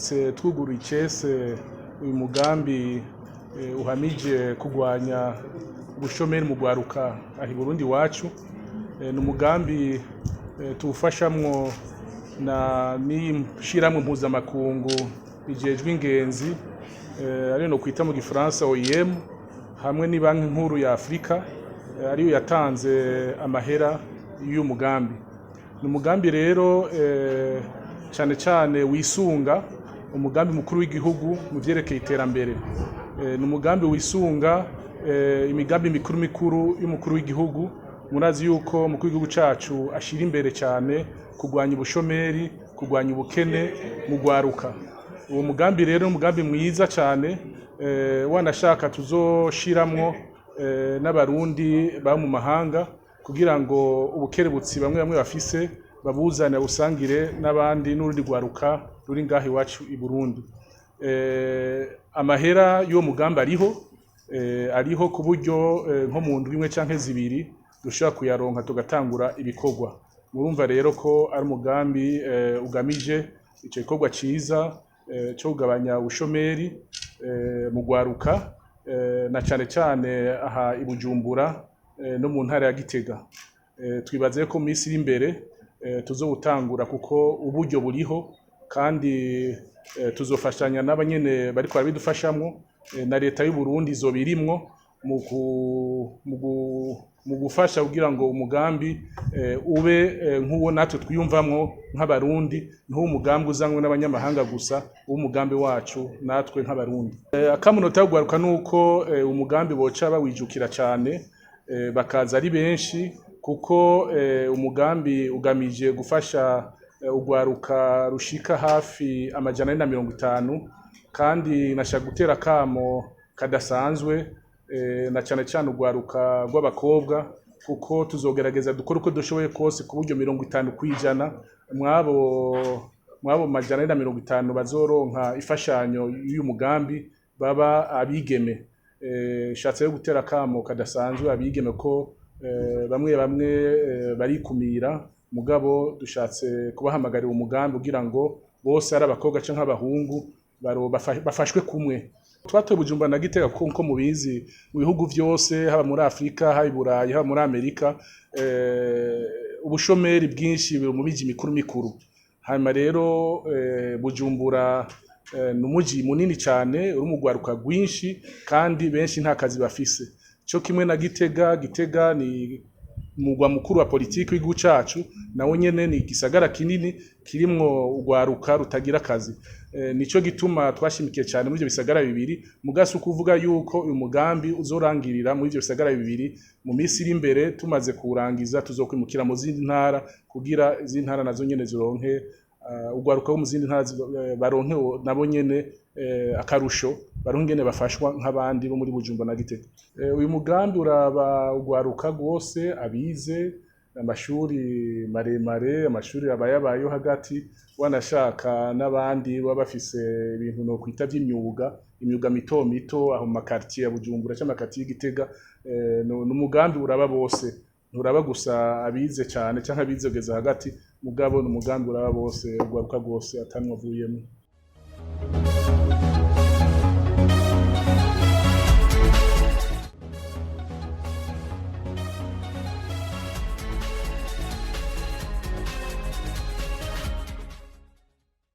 turamutse twugura icese uyu mugambi uhamije kugwanya ubushomeri mu gwaruka ahi Burundi wacu. Ni umugambi tuwufashamwo n'ishirahamwe mpuzamakungu rijejwe ingenzi ariyo nokwita mu gifaransa OIM hamwe n'ibanki nkuru ya Afrika ariyo yatanze amahera y'uyu mugambi. Ni umugambi rero cane cane wisunga umugambi mukuru w'igihugu mu vyerekeye iterambere. Ni umugambi wisunga imigambi mikuru y'umukuru w'igihugu. Murazi yuko umukuru w'igihugu cacu ashira imbere cane kugwanya ubushomeri, kugwanya ubukene mu gwaruka. Uwo mugambi rero umugambi mwiza cane wanashaka tuzoshiramwo n'abarundi ba mu mahanga kugira ngo ubukerebutsi bamwe bafise babuzane busangire n'abandi n'urundi gwaruka ruri ngahe iwacu i Burundi. Amahera y'uwo mugambi ariho ku buryo nko mu ndwi imwe canke zibiri dushobora kuyaronka tugatangura ibikorwa. Murumva rero ko ari umugambi ugamije ico gikorwa ciza co kugabanya ubushomeri mu gwaruka na cane cane aha i Bujumbura no mu ntara ya Gitega. Twibaze ko mu minsi iri imbere tuzowutangura kuko uburyo buriho kandi tuzofashanya n'abanyene bariko barabidufashamwo na leta y'u Burundi izobirimwo mu gufasha kugira ngo umugambi ube nk'uwo natwe twiyumvamwo nk'abarundi, ntuwo umugambi uzanwe n'abanyamahanga gusa, umugambi wacu natwe nk'abarundi. Akamunota kugwaruka nuko umugambi boca bawijukira cane bakaza ari benshi kuko umugambi ugamije gufasha ugwaruka rushika hafi 450 kandi nashaka gutera kamo kadasanzwe na cane cane ugwaruka rw'abakobwa kuko tuzogerageza dukora uko dushoboye kose ku buryo 50% mwabo 450 bazoronka ifashanyo y'uyu mugambi baba abigeme. Shatse yo gutera kamo kadasanzwe abigeme ko bamwe barikumira mugabo dushatse kubahamagarira umugambi kugira ngo bose ari abakobwa canke abahungu bafashwe kumwe. Twatoye Bujumbura na Gitega kuko mubizi mu bihugu vyose haba muri Afrika, haba i Burayi, haba muri Amerika ubushomeri bwinshi buri mu miji mikuru. Hanyuma rero Bujumbura ni umuji munini cane uri mu gwaruka rwinshi kandi benshi nta kazi bafise. Cyo kimwe na Gitega ni umugwa mukuru wa politiki w'igihugu cacu, nawo nyene ni igisagara kinini kirimwo ugwaruka rutagira akazi. Nico gituma twashimikiye cyane muri ivyo bisagara bibiri, mugasi ukuvuga yuko uyu mugambi uzorangirira muri ivyo bisagara bibiri mu minsi iri imbere. Tumaze kurangiza tuzokwimukira mu zindi ntara kugira izindi ntara nazo nyene zironke ugwaruka mu zindi ntara baronke nabo nyene akarusho, baronke nyene bafashwa nk'abandi bo muri Bujumbura na Gitega. Uyu mugambi uraba ugwaruka rwose abize amashuri maremare, amashuri abayabayo hagati, wanashaka n'abandi baba bafise ibintu no kwita imyuga mito aho mu makartier ya Bujumbura cyangwa makartier y'Igitega. N'umugambi uraba bose, nturaba gusa abize cyane canke abizogeza hagati, mugabo n'umugambi uraba bose ugwaruka rwose atanwa avuyemo.